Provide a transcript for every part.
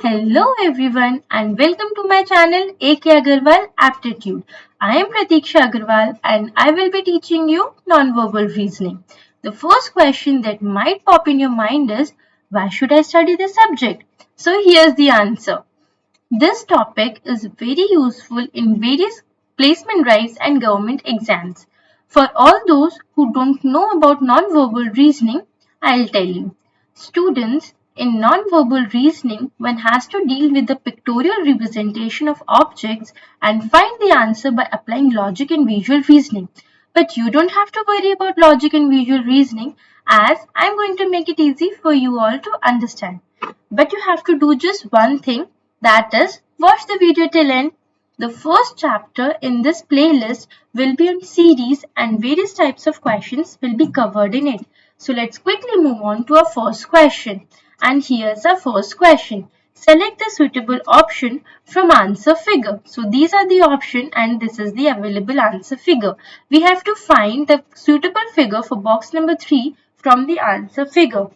Hello everyone and welcome to my channel AK Agarwal Aptitude. I am Pratiksha Agarwal and I will be teaching you non-verbal reasoning. The first question that might pop in your mind is, why should I study this subject? So here's the answer. This topic is very useful in various placement drives and government exams. For all those who don't know about non-verbal reasoning, I'll tell you. Students, in non-verbal reasoning, one has to deal with the pictorial representation of objects and find the answer by applying logic and visual reasoning. But you don't have to worry about logic and visual reasoning, as I'm going to make it easy for you all to understand. But you have to do just one thing, that is, watch the video till end. The first chapter in this playlist will be on series and various types of questions will be covered in it. So let's quickly move on to our first question. And here's our first question. Select the suitable option from answer figure. So these are the option and this is the available answer figure. We have to find the suitable figure for box number 3 from the answer figure.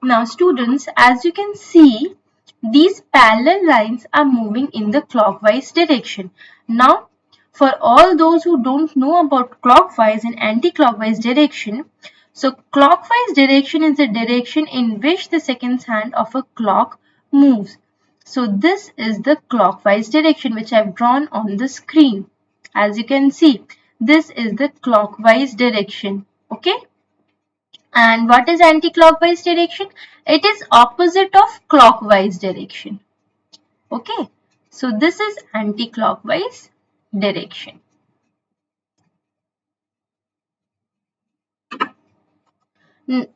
Now students, as you can see, these parallel lines are moving in the clockwise direction. Now, for all those who don't know about clockwise and anti-clockwise direction, so clockwise direction is the direction in which the seconds hand of a clock moves. So this is the clockwise direction which I have drawn on the screen. As you can see, this is the clockwise direction. Okay. And what is anti-clockwise direction? It is opposite of clockwise direction. Okay. So this is anti-clockwise direction.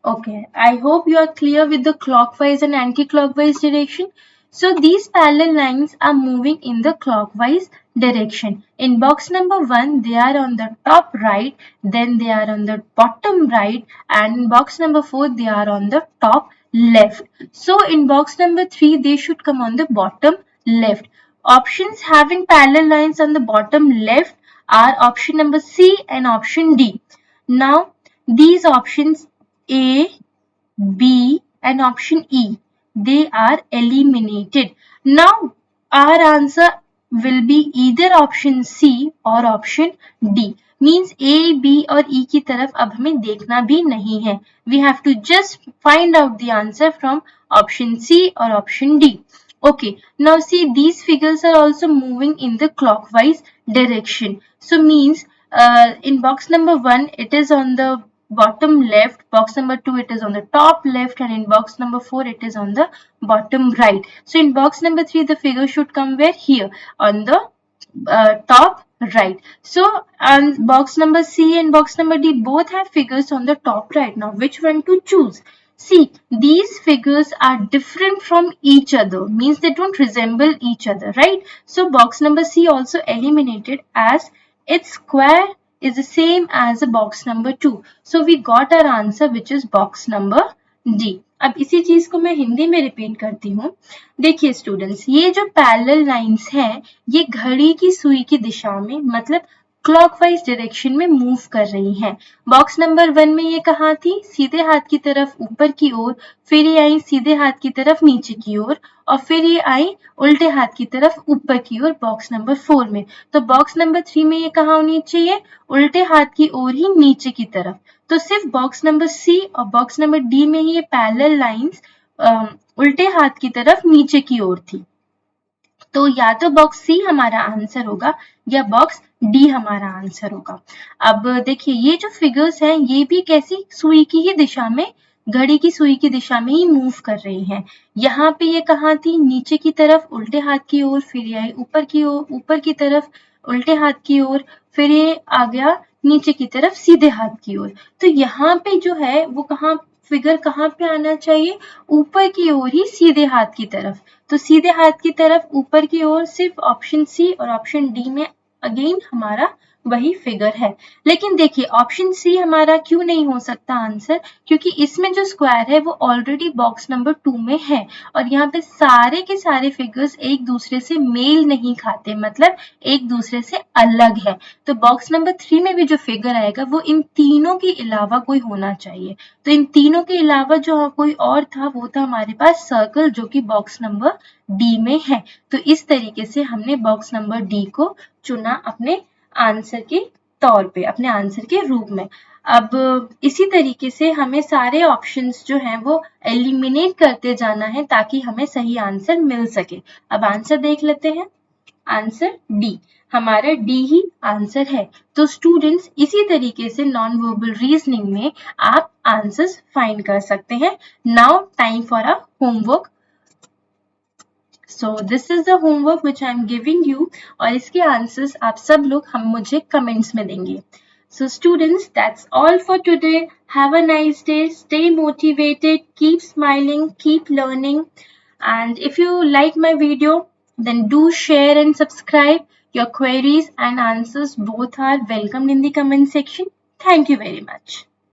Okay, I hope you are clear with the clockwise and anti-clockwise direction. So these parallel lines are moving in the clockwise direction. In box number 1, they are on the top right, then they are on the bottom right, and in box number 4, they are on the top left. So in box number 3, they should come on the bottom left. Options having parallel lines on the bottom left are option number C and option D. Now, these options A, B and option E, they are eliminated. Now our answer will be either option C or option D. Means A, B और E की तरफ अब हमें देखना भी नहीं है. We have to just find out the answer from option C or option D. Okay, now see, these figures are also moving in the clockwise direction. So means in box number 1 it is on the bottom left, box number 2 it is on the top left, and in box number 4 it is on the bottom right. So in box number 3 the figure should come where? Here on the top right. So on box number C and box number D both have figures on the top right. Now which one to choose? See, these figures are different from each other, means they don't resemble each other, right? So box number C also eliminated, as its square is the same as the box number 2. So we got our answer, which is box number D. अब इसी चीज को मैं हिंदी में repeat करती हूँ. देखिए students, ये जो पैरेलल लाइंस हैं, ये घड़ी की सुई की दिशा में मतलब क्लॉकवाइज डायरेक्शन में मूव कर रही हैं. बॉक्स नंबर 1 में ये कहाँ थी? सीधे हाथ की तरफ ऊपर की ओर, फिर ये आई सीधे हाथ की तरफ नीचे की ओर, और फिर ये आई उल्टे हाथ की तरफ ऊपर की ओर बॉक्स नंबर 4 में. तो बॉक्स नंबर 3 में ये कहाँ होनी चाहिए? उल्टे हाथ की ओर ही नीचे की तरफ. तो सिर्फ बॉक्स नंबर सी और बॉक्स नंबर डी में ही ये पैरेलल लाइंस उल्टे हाथ की तरफ नीचे की ओर थी. तो या तो बॉक्स सी हमारा आंसर होगा या बॉक्स डी हमारा आंसर होगा. अब देखिए, ये जो फिगर्स हैं ये भी कैसी सुई की ही दिशा में, घड़ी की सुई की दिशा में ही मूव कर रही हैं. यहाँ पे ये कहाँ थी? नीचे की तरफ उल्टे हाथ की ओर, फिर ये आई ऊपर की ओर, ऊपर की तरफ उल्टे हाथ की ओर, फिर ये आ गया नीचे की तरफ सीधे हाथ की ओर. तो यहाँ पे जो है वो कहाँ फिगर कहाँ पे आना चाहिए? ऊपर की ओर ही सीधे हाथ की तरफ. तो सीधे हाथ की तरफ ऊपर की ओर सिर्फ ऑप्शन सी और ऑप्शन डी में अगेन हमारा वही फिगर है। लेकिन देखिए ऑप्शन सी हमारा क्यों नहीं हो सकता आंसर, क्योंकि इसमें जो स्क्वायर है वो ऑलरेडी बॉक्स नंबर 2 में है और यहाँ पे सारे के सारे फिगर्स एक दूसरे से मेल नहीं खाते, मतलब एक दूसरे से अलग है। तो बॉक्स नंबर 3 में भी जो फिगर आएगा वो इन तीनों के अलावा कोई होना चाहिए। तो इन तीनों के अलावा जो कोई और था वो था हमारे पास सर्कल, जो कि बॉक्स नंबर डी में है। तो इस तरीके से हमने बॉक्स नंबर डी को चुना अपने आंसर के तौर पे, अपने आंसर के रूप में। अब इसी तरीके से हमें सारे ऑप्शंस जो हैं वो एलिमिनेट करते जाना है ताकि हमें सही आंसर मिल सके। अब आंसर देख लेते हैं। आंसर डी, हमारा डी ही आंसर है। तो स्टूडेंट्स इसी तरीके से नॉन वर्बल रीजनिंग में आप आंसर्स फाइंड कर सकते हैं। Now time for a homework. So this is the homework which I am giving you और इसके आंसर्स आप सब लोग हम मुझे कमेंट्स में देंगे। So students, that's all for today. Have a nice day. Stay motivated. Keep smiling. Keep learning. And if you like my video, then do share and subscribe. Your queries and answers both are welcomed in the comment section. Thank you very much.